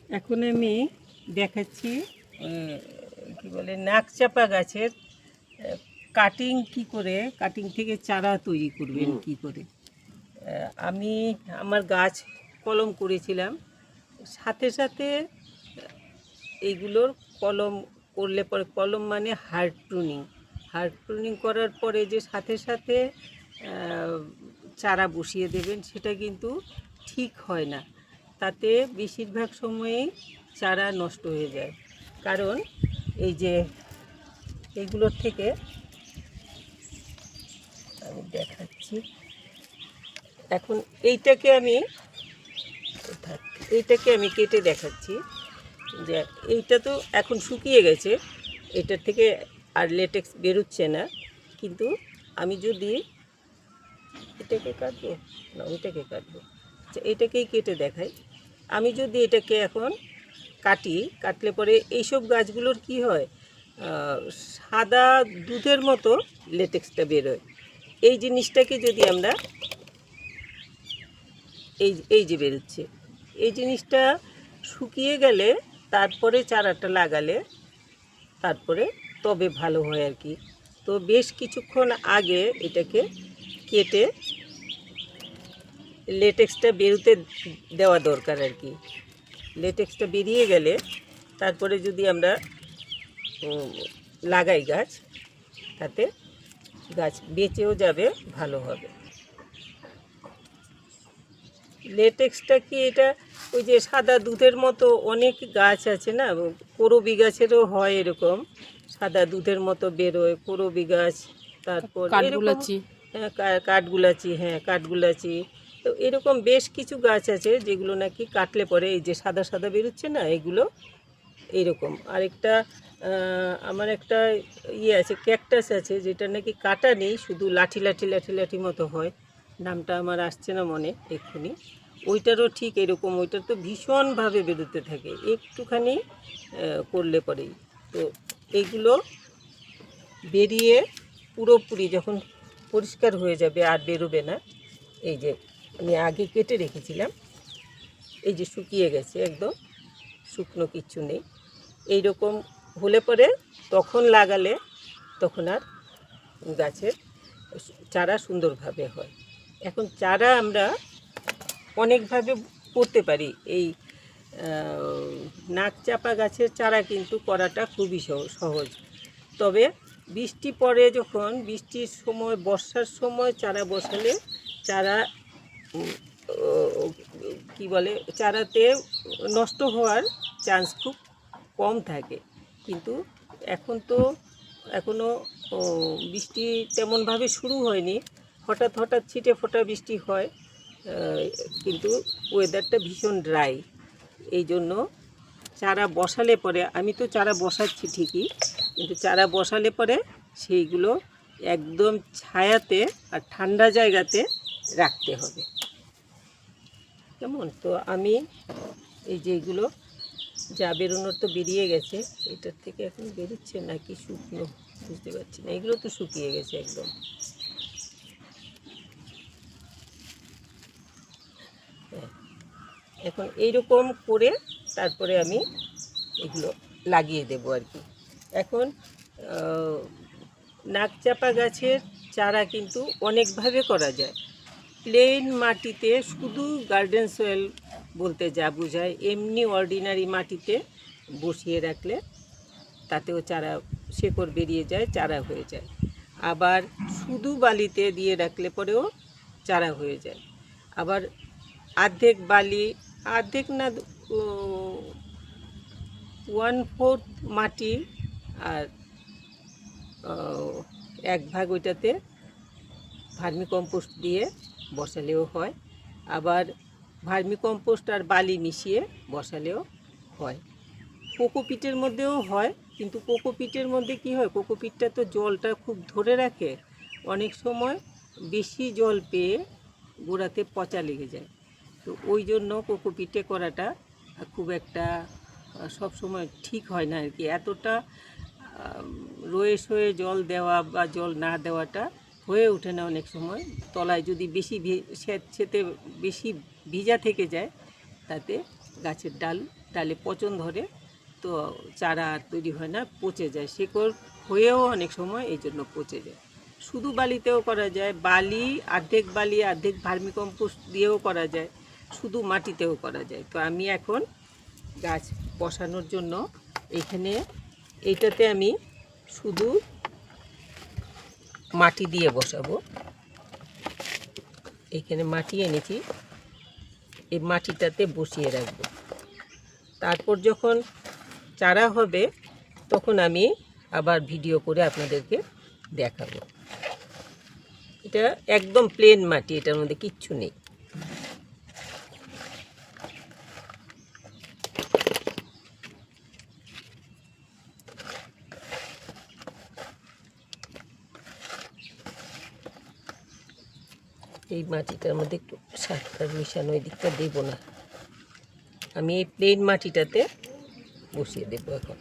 এখন আমি দেখাচ্ছি কি বলে নাকচাপা গাছের কাটিং কি করে, কাটিং থেকে চারা তৈরি করবেন কি করে। আমি আমার গাছ কলম করেছিলাম, সাথে সাথে এইগুলোর কলম করলে পরে, কলম মানে হার্ড প্রুনিং করার পরে যে সাথে সাথে চারা বসিয়ে দেবেন, সেটা কিন্তু ঠিক হয় না। তাতে বেশিরভাগ সময়েই চারা নষ্ট হয়ে যায়। কারণ এই যে এইগুলোর থেকে আমি দেখাচ্ছি, এখন এইটাকে আমি কেটে দেখাচ্ছি যে এইটা তো এখন শুকিয়ে গেছে, এটার থেকে আর লেটেক্স বেরোচ্ছে না। কিন্তু আমি যদি এটাকে কাটবো, না ওইটাকে কাটবো, আচ্ছা এটাকেই কেটে দেখাই। আমি যদি এটাকে এখন কাটলে পরে এইসব গাছগুলোর কি হয়, সাদা দুধের মতো লেটেক্সটা বেরোয়। এই জিনিসটাকে যদি আমরা এই যে বেরোচ্ছে, এই জিনিসটা শুকিয়ে গেলে তারপরে চারাটা লাগালে তারপরে তবে ভালো হয় আর কি। তো বেশ কিছুক্ষণ আগে এটাকে কেটে লেটেক্সটা বেরোতে দেওয়া দরকার আর কি। লেটেক্সটা বেরিয়ে গেলে তারপরে যদি আমরা লাগাই গাছ, তাতে গাছ বেঁচেও যাবে, ভালো হবে। লেটেক্সটা কি, এটা ওই যে সাদা দুধের মতো অনেক গাছ আছে না, করবি গাছেরও হয় এরকম, সাদা দুধের মতো বেরোয় করবি গাছ। তারপর এরকম কাঠগুলাচি, হ্যাঁ কাঠগুলাচি। তো এরকম বেশ কিছু গাছ আছে যেগুলো নাকি কাটলে পরে এই যে সাদা সাদা বেরোচ্ছে না, এগুলো এইরকম। আরেকটা আমার একটা আছে, ক্যাকটাস আছে, যেটা নাকি কাটা নেই, শুধু লাঠি লাঠি লাঠি লাঠি মতো হয়, নামটা আমার আসছে না মনে এক্ষুনি। ওইটারও ঠিক এরকম, ওইটার তো ভীষণভাবে বেরোতে থাকে একটুখানি করলে পরেই। তো এইগুলো বেরিয়ে পুরোপুরি যখন পরিষ্কার হয়ে যাবে আর বেরোবে না, এই যে আমি আগে কেটে রেখেছিলাম, এই যে শুকিয়ে গেছে একদম, শুকনো কিচ্ছু নেই, এই রকম হলে পরে তখন লাগালে তখন আর গাছের চারা সুন্দরভাবে হয়। এখন চারা আমরা অনেকভাবে করতে পারি। এই নাকচাপা গাছের চারা কিন্তু করাটা খুবই সহজ। তবে বৃষ্টি পড়ে, যখন বৃষ্টির সময়, বর্ষার সময় চারা বসালে চারা কি বলে, চারাতে নষ্ট হওয়ার চান্স খুব কম থাকে। কিন্তু এখন তো এখনও বৃষ্টি তেমনভাবে শুরু হয়নি, হঠাৎ হঠাৎ ছিটে ফোটা বৃষ্টি হয়, কিন্তু ওয়েদারটা ভীষণ ড্রাই। এই জন্য চারা বসালে পরে, আমি তো চারা বসাচ্ছি ঠিকই, কিন্তু চারা বসালে পরে সেইগুলো একদম ছায়াতে আর ঠান্ডা জায়গাতে রাখতে হবে, কেমন। তো আমি এই যে এগুলো যা বেরোনোর তো বেরিয়ে গেছে, এটার থেকে এখন বেরোচ্ছে নাকি শুকনো বুঝতে পারছি না, এগুলো তো শুকিয়ে গেছে একদম। এখন এইরকম করে তারপরে আমি এগুলো লাগিয়ে দেবো আর কি। এখন নাকচাপা গাছের চারা কিন্তু অনেকভাবে করা যায়। প্লেন মাটিতে শুধু গার্ডেন সয়েল বলতে যা বোঝায়, এমনি অর্ডিনারি মাটিতে বসিয়ে রাখলে তাতেও চারা, শেকড় বেরিয়ে যায়, চারা হয়ে যায়। আবার শুধু বালিতে দিয়ে রাখলে পরেও চারা হয়ে যায়। আবার অর্ধেক বালি, অর্ধেক না 1/4 মাটি আর 1 ভাগ ওইটাতে ভার্মি কম্পোস্ট দিয়ে বসালেও হয়। আবার ভার্মি কম্পোস্ট আর বালি মিশিয়ে বসালেও হয়। কোকোপিটের মধ্যেও হয়, কিন্তু কোকোপিটের মধ্যে কি হয়, কোকোপিটটা তো জলটা খুব ধরে রাখে, অনেক সময় বেশি জল পেয়ে গোড়াতে পচা লেগে যায়। তো ওই জন্য কোকোপিটে করাটা খুব একটা সব সময় ঠিক হয় না আর কি। এতটা রয়ে সয়ে জল দেওয়া বা জল না দেওয়াটা হয়ে ওঠে না অনেক সময়। তলায় যদি বেশি সেতে বেশি ভিজা থেকে যায়, তাতে গাছের ডালে পচন ধরে, তো চারা আর তৈরি হয় না, পচে যায়, শিকড় হয়েও অনেক সময় এই জন্য পচে যায়। শুধু বালিতেও করা যায়, বালি অর্ধেক ভার্মিকম্পোস্ট দিয়েও করা যায়, শুধু মাটিতেও করা যায়। তো আমি এখন গাছ বসানোর জন্য এইটাতে আমি শুধু মাটি দিয়ে বসাবো। এখানে মাটি এনেছি, এই মাটিটাতে বসিয়ে রাখবো। তারপর যখন চারা হবে তখন আমি আবার ভিডিও করে আপনাদেরকে দেখাবো। এটা একদম প্লেন মাটি, এটার মধ্যে কিচ্ছু নেই। এই মাটিটার মধ্যে একটু সার মিশানো, ওই দিকটা দেবো না, আমি এই প্লেন মাটিটাতে বসিয়ে দেবো। এখন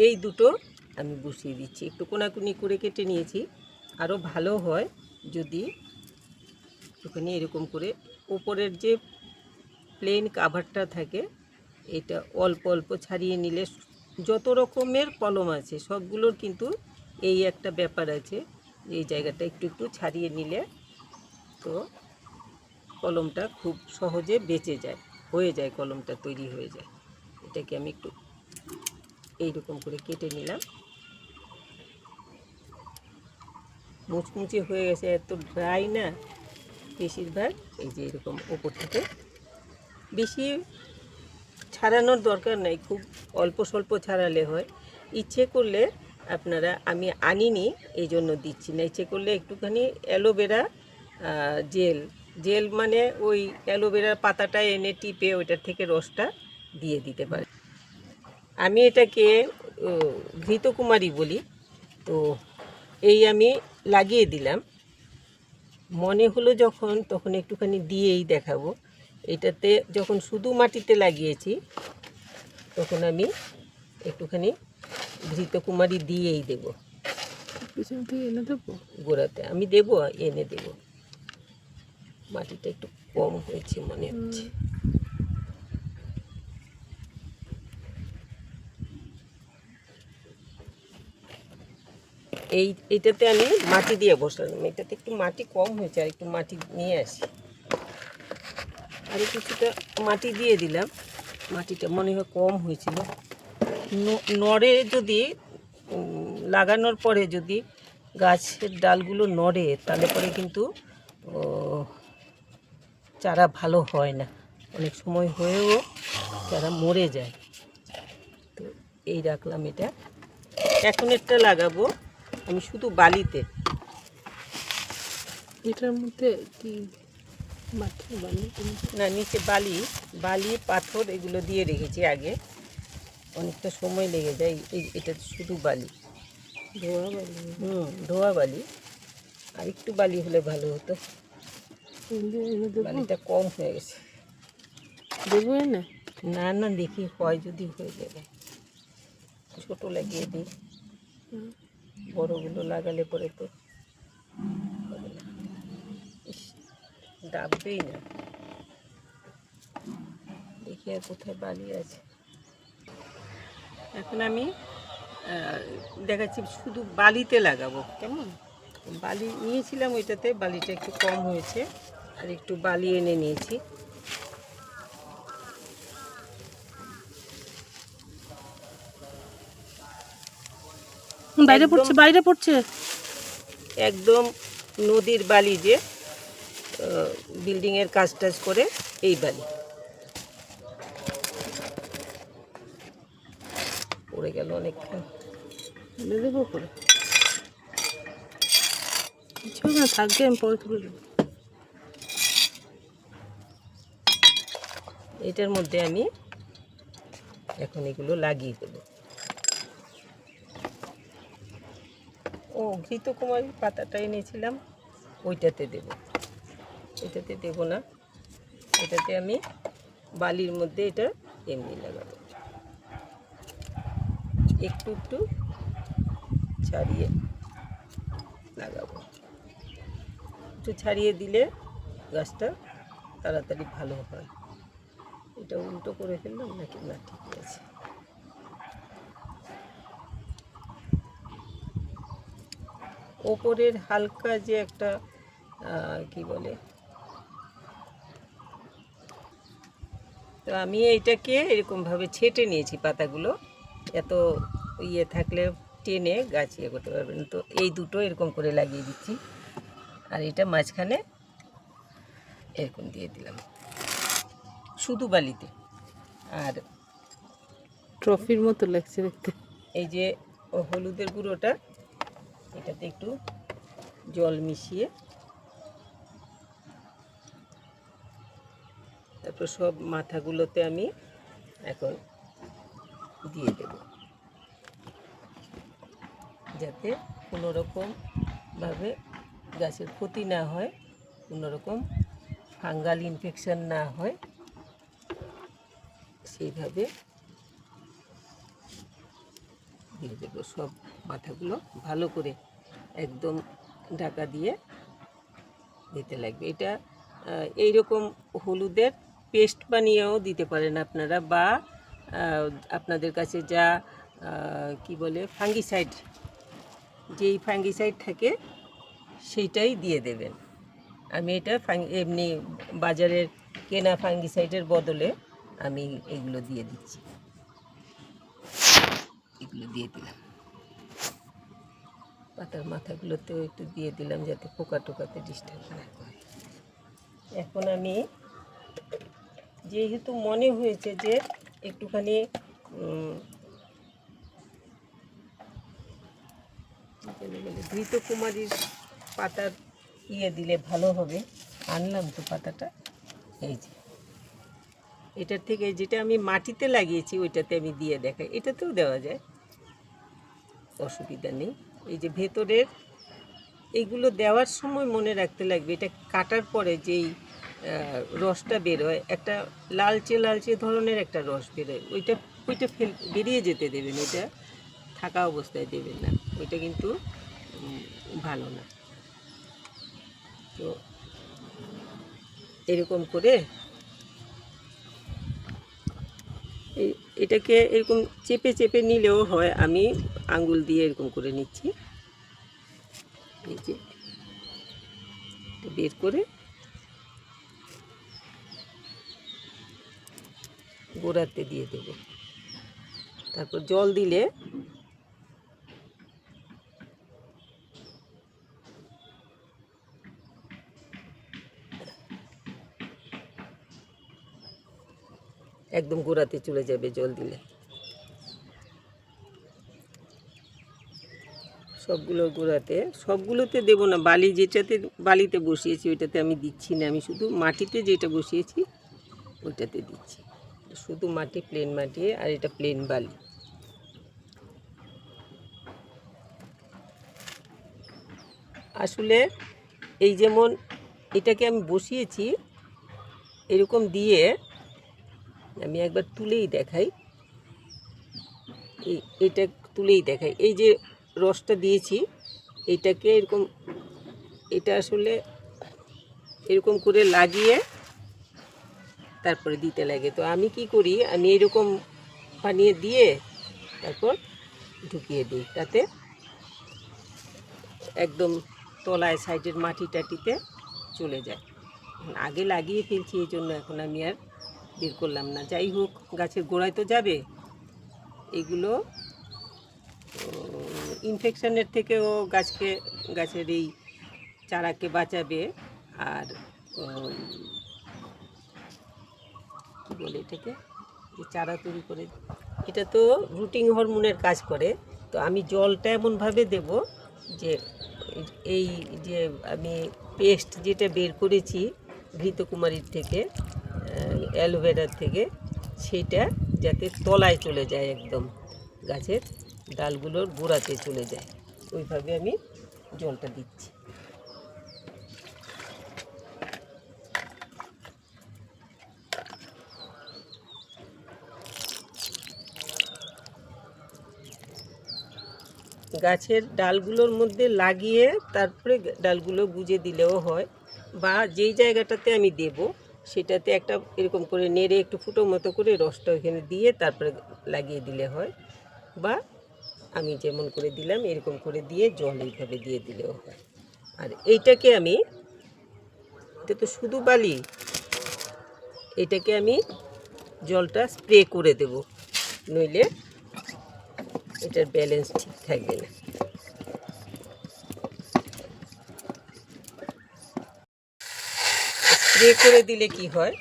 এই দুটো আমি বসিয়ে দিচ্ছি, একটু কোনাকুনি করে কেটে নিয়েছি। আরও ভালো হয় যদি একটুখানি এরকম করে ওপরের যে প্লেন কাভারটা থাকে এটা অল্প অল্প ছাড়িয়ে নিলে, যত রকমের কলম আছে সবগুলোর কিন্তু এই একটা ব্যাপার আছে, এই জায়গাটা একটু একটু ছাড়িয়ে নিলে তো কলমটা খুব সহজে বেঁচে যায়, হয়ে যায়, কলমটা তৈরি হয়ে যায়। এটাকে আমি একটু এইরকম করে কেটে নিলাম। মুচমুচে হয়ে গেছে, এত ড্রাই না বেশিরভাগ। এই যে এরকম ওপর থেকে বেশি ছাড়ানোর দরকার নাই, খুব অল্প স্বল্প ছাড়ালে হয়। ইচ্ছে করলে আপনারা, আমি আনিনি এই জন্য দিচ্ছি না, ইচ্ছে করলে একটুখানি অ্যালোভেরা জেল মানে ওই অ্যালোভেরার পাতাটা এনে টিপে ওইটার থেকে রসটা দিয়ে দিতে পারে। আমি এটাকে ঘৃতকুমারী বলি। তো এই আমি লাগিয়ে দিলাম, মনে হলো যখন তখন একটুখানি দিয়েই দেখাবো। এটাতে যখন শুধু মাটিতে লাগিয়েছি তখন আমি একটুখানি ঘৃতকুমারী দিয়েই দেব। পিছন থেকে এনে দেবো, গোড়াতে আমি দেবো, এনে দেব। মাটিটা একটু কম হয়েছে মনে হচ্ছে। এইটাতে আমি মাটি দিয়ে বসালাম, এটাতে একটু মাটি কম হয়েছে, আর একটু মাটি নিয়ে আসি। আর কিছুটা মাটি দিয়ে দিলাম, মাটিটা মনে হয় কম হয়েছিল। নড়ে যদি লাগানোর পরে যদি গাছের ডালগুলো নড়ে তাহলে পরে কিন্তু চারা ভালো হয় না, অনেক সময় হয়েও চারা মরে যায়। তো এই রাখলাম এটা। এখন একটা লাগাবো আমি শুধু বালিতে। এটার মধ্যে কি না, নিচে বালি পাথর এগুলো দিয়ে রেখেছি আগে, অনেকটা সময় লেগে যায়। এটা শুধু বালি, ধোয়া বালি। আর একটু বালি হলে ভালো হতো, বালিটা কম হয়ে গেছে। দেবো না, না না, দেখি হয়, যদি হয়ে যাবে। ছোট লাগিয়ে দিই, বড়গুলো লাগালে পরে তো হবে না, দাববেই না। দেখি আর কোথায় বালি আছে। এখন আমি দেখাচ্ছি শুধু বালিতে লাগাবো, কেমন? বালি নিয়েছিলাম, ওইটাতে বালিটা একটু কম হয়েছে, আর একটু বালি এনে নিয়েছি। বাইরে পড়ছে একদম নদীর বালি, যে বিল্ডিংয়ের কাজ টাজ করে এই বালি পড়ে গেল অনেকক্ষণ। দেবো করে কিছু না থাকবে, আমি পরে তুলে দেবো। এটার মধ্যে আমি এখন এগুলো লাগিয়ে দেবো। ও ঘৃতকুমারী পাতাটা এনেছিলাম, ওইটাতে দেব, এটাতে দেব না। এটাতে আমি বালির মধ্যে এটা এমনি লাগাবো, একটু একটু ছাড়িয়ে লাগাবো। একটু ছাড়িয়ে দিলে গাছটা তাড়াতাড়ি ভালো হয়। এটা উল্টো করে ফেললাম নাকি? না, ঠিক আছে। ওপরের হালকা যে একটা কি বলে, তো আমি এইটাকে এরকমভাবে ছেটে নিয়েছি পাতাগুলো। এত ইয়ে থাকলে টেনে গাছ ইয়ে করতে পারবেন। তো এই দুটো এরকম করে লাগিয়ে দিচ্ছি, আর এটা মাঝখানে এরকম দিয়ে দিলাম শুধু বালিতে। আর ট্রফির মতো লাগছে দেখতে। এই যে হলুদের গুঁড়োটা, এটাতে একটু জল মিশিয়ে তারপর সব মাথাগুলোতে আমি এখন দিয়ে দেব, যাতে কোনোরকমভাবে গাছের ক্ষতি না হয়, কোনোরকম ফাঙ্গাল ইনফেকশন না হয়, সেইভাবে দিয়ে দেবো। সব মাথাগুলো ভালো করে একদম ঢাকা দিয়ে দিতে লাগবে। এটা এইরকম হলুদের পেস্ট বানিয়েও দিতে পারেন আপনারা, বা আপনাদের কাছে যা কি বলে ফাঙ্গিসাইড, যেই ফাঙ্গিসাইড থাকে সেইটাই দিয়ে দেবেন। আমি এটা এমনি বাজারের কেনা ফাঙ্গিসাইডের বদলে আমি এগুলো দিয়ে দিচ্ছি। এগুলো দিয়ে দিলাম, পাতার মাথাগুলোতেও একটু দিয়ে দিলাম যাতে পোকা টোকাতে ডিস্টার্ব না করে। এখন আমি যেহেতু মনে হয়েছে যে একটুখানি ঘৃতকুমারীর পাতার ইয়ে দিলে ভালো হবে, আনলাম তো পাতাটা। এই যে এটার থেকে যেটা আমি মাটিতে লাগিয়েছি ওইটাতে আমি দিয়ে দেখাই, এটাতেও দেওয়া যায়, অসুবিধা নেই। এই যে ভেতরের এইগুলো দেওয়ার সময় মনে রাখতে লাগবে, এটা কাটার পরে যেই রসটা বেরোয়, একটা লালচে লালচে ধরনের একটা রস বেরোয়, ওইটা বেরিয়ে যেতে দেবেন, ওইটা থাকা অবস্থায় দেবেন না, ওইটা কিন্তু ভালো না। তো এরকম করে এটাকে এরকম চেপে চেপে নিলেও হয়, আমি আঙ্গুল দিয়ে এরকম করে নিচ্ছি। এই যে বের করে গোড়াতে দিয়ে দেব, তারপর জল দিলে একদম গোড়াতে চলে যাবে জল দিলে। সবগুলোতে দেবো না, যেটাতে বালিতে বসিয়েছি ওইটাতে আমি দিচ্ছি না, আমি শুধু মাটিতে যেটা বসিয়েছি ওইটাতে দিচ্ছি, শুধু মাটি, প্লেন মাটি, আর এটা প্লেন বালি। আসলে এই যেমন এটাকে আমি বসিয়েছি এরকম দিয়ে, আমি একবার তুলেই দেখাই, এটা তুলেই দেখাই, এই যে রসটা দিয়েছি এইটাকে এরকম, এটা আসলে এরকম করে লাগিয়ে তারপরে দিতে লাগে। তো আমি কি করি, আমি এরকম বানিয়ে দিয়ে তারপর ঢুকিয়ে দিই, তাতে একদম তলায় সাইডের মাটি টাটিতে চলে যায়। আগে লাগিয়ে ফেলছি এই জন্য এখন আমি আর বের করলাম না। যাই হোক, গাছের গোড়ায় তো যাবে, এগুলো ইনফেকশনের থেকেও গাছের এই চারাকে বাঁচাবে। আর কী বলে এটাকে, যে চারা তৈরি করে, এটা তো রুটিং হরমোনের কাজ করে। তো আমি জলটা এমনভাবে দেব যে এই যে আমি পেস্ট যেটা বের করেছি ঘৃতকুমারীর থেকে, অ্যালোভেরার থেকে, সেটা যাতে তলায় চলে যায়, একদম গাছের ডালগুলোর গোড়াতে চলে যায়, ওইভাবে আমি জলটা দিচ্ছি। গাছের ডালগুলোর মধ্যে লাগিয়ে তারপরে ডালগুলো গুজে দিলেও হয়, বা যেই জায়গাটাতে আমি দেব সেটাতে একটা এরকম করে নেড়ে একটু ফুটো মতো করে রসটা ওখানে দিয়ে তারপরে লাগিয়ে দিলে হয়, বা আমি যেমন করে দিলাম এরকম করে দিয়ে জল এইভাবে দিয়ে দিলেও হয়। আর এইটাকে আমি, এটা তো শুধু বালি, এটাকে আমি জলটা স্প্রে করে দেব, নইলে এটার ব্যালেন্স ঠিক থাকবে না। স্প্রে করে দিলে কি হয়,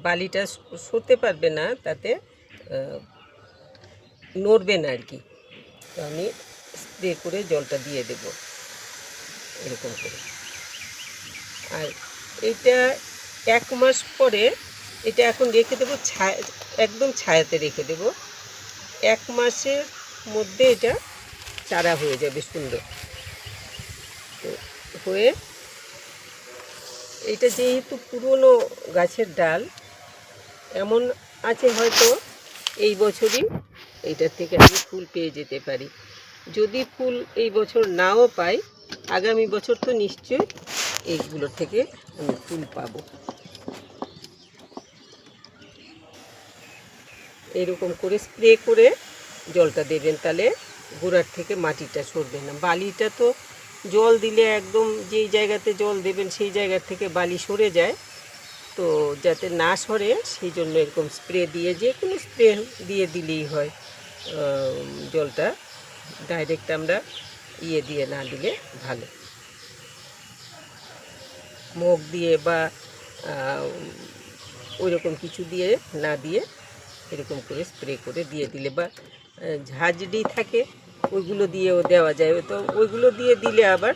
বালিটা সরতে পারবে না, তাতে নড়বে না আর কি। তো আমি স্প্রে করে জলটা দিয়ে দেব এরকম করে। আর এটা 1 মাস পরে এটা এখন রেখে দেবো একদম ছায়াতে রেখে দেব। 1 মাসের মধ্যে এটা চারা হয়ে যাবে সুন্দর। তো হয়ে এটা যেহেতু পুরনো গাছের ডাল, এমন আছে হয়তো এই বছরই এইটার থেকে আমি ফুল পেয়ে যেতে পারি। যদি ফুল এই বছর নাও পাই, আগামী বছর তো নিশ্চয়ই এইগুলোর থেকে আমি ফুল পাবো। এরকম করে স্প্রে করে জলটা দেবেন, তাহলে গোড়ার থেকে মাটিটা সরবে না। বালিটা তো জল দিলে একদম যেই জায়গাতে জল দেবেন সেই জায়গার থেকে বালি সরে যায়, তো যাতে না সরে সেই জন্য এরকম স্প্রে দিয়ে, যে কোনো স্প্রে দিয়ে দিলেই হয়। জলটা ডাইরেক্ট আমরা দিয়ে না দিলে ভালো, মগ দিয়ে বা ওইরকম কিছু দিয়ে না দিয়ে এরকম করে স্প্রে করে দিয়ে দিলে, বা ঝাঁঝরি থাকে ওইগুলো দিয়েও দেওয়া যায়। তো ওইগুলো দিয়ে দিলে আবার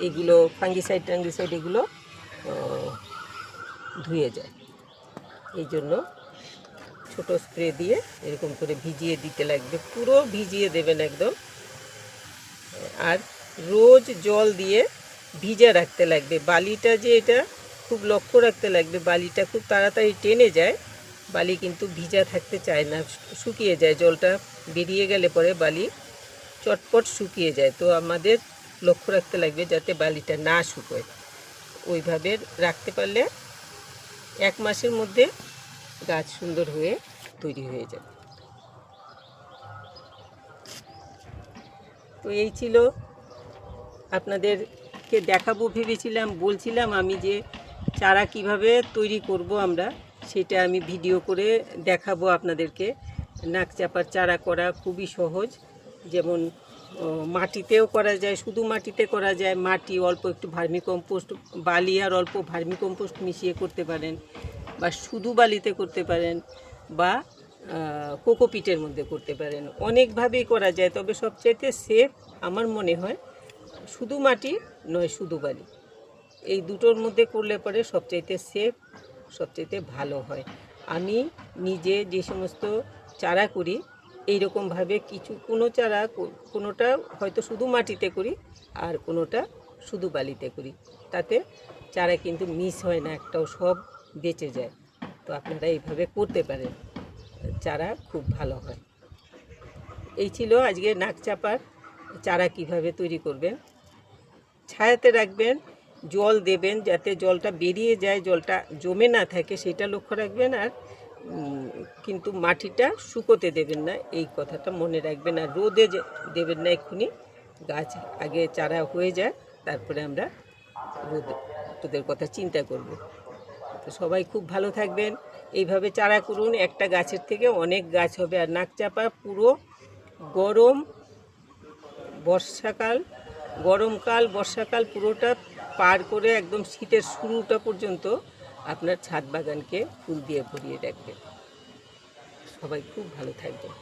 এগুলো ফাঙ্গিসাইড টাঙ্গিসাইড এগুলো ধুয়ে যায়। এই জন্য ছোটো স্প্রে দিয়ে এরকম করে ভিজিয়ে দিতে লাগবে, পুরো ভিজিয়ে দেবেন একদম। আর রোজ জল দিয়ে ভিজা রাখতে লাগবে। বালিটা যে এটা খুব লক্ষ্য রাখতে লাগবে, বালিটা খুব তাড়াতাড়ি টেনে যায়, বালি কিন্তু ভিজা থাকতে চায় না, শুকিয়ে যায়। জলটা বেরিয়ে গেলে পরে বালি চটপট শুকিয়ে যায়। তো আমাদের লক্ষ্য রাখতে লাগবে যাতে বালিটা না শুকোয়। ওইভাবে রাখতে পারলে 1 মাসের মধ্যে গাছ সুন্দর হয়ে তৈরি হয়ে যাবে। তো এই ছিল, আপনাদেরকে দেখাবো ভেবেছিলাম, বলছিলাম আমি যে চারা কিভাবে তৈরি করব আমরা, সেটা আমি ভিডিও করে দেখাবো আপনাদেরকে। নাকচাপার চারা করা খুবই সহজ, যেমন মাটিতেও করা যায়, শুধু মাটিতে করা যায়, মাটি অল্প একটু ভার্মিকম্পোস্ট, বালি আর অল্প ভার্মিকম্পোস্ট মিশিয়ে করতে পারেন, বা শুধু বালিতে করতে পারেন, বা কোকোপিটের মধ্যে করতে পারেন। অনেকভাবেই করা যায়, তবে সবচাইতে সেফ আমার মনে হয় শুধু মাটি নয় শুধু বালি, এই দুটোর মধ্যে করলে পরে সবচাইতে সেফ, সবচাইতে ভালো হয়। আমি নিজে যে সমস্ত চারা করি এইরকমভাবে কোনো চারা, কোনোটা হয়তো শুধু মাটিতে করি আর কোনোটা শুধু বালিতে করি, তাতে চারা কিন্তু মিস হয় না একটাও, সব বেঁচে যায়। তো আপনারা এইভাবে করতে পারেন, চারা খুব ভালো হয়। এই ছিল আজকে নাকচাপার চারা কিভাবে তৈরি করবেন। ছায়াতে রাখবেন, জল দেবেন যাতে জলটা বেরিয়ে যায়, জলটা জমে না থাকে সেটা লক্ষ্য রাখবেন। আর কিন্তু মাটিটা শুকোতে দেবেন না, এই কথাটা মনে রাখবেন। আর রোদে দেবেন না এক্ষুনি, গাছ আগে চারা হয়ে যায়, তারপরে আমরা রোদের কথা চিন্তা করব। তো সবাই খুব ভালো থাকবেন, এইভাবে চারা করুন, একটা গাছের থেকে অনেক গাছ হবে। আর নাকচাপা পুরো গরম, গরমকাল বর্ষাকাল পুরোটা পার করে একদম শীতের শুরুটা পর্যন্ত আপনার ছাদ বাগানকে ফুল দিয়ে ভরিয়ে রাখবেন। সবাই খুব ভালো থাকবেন।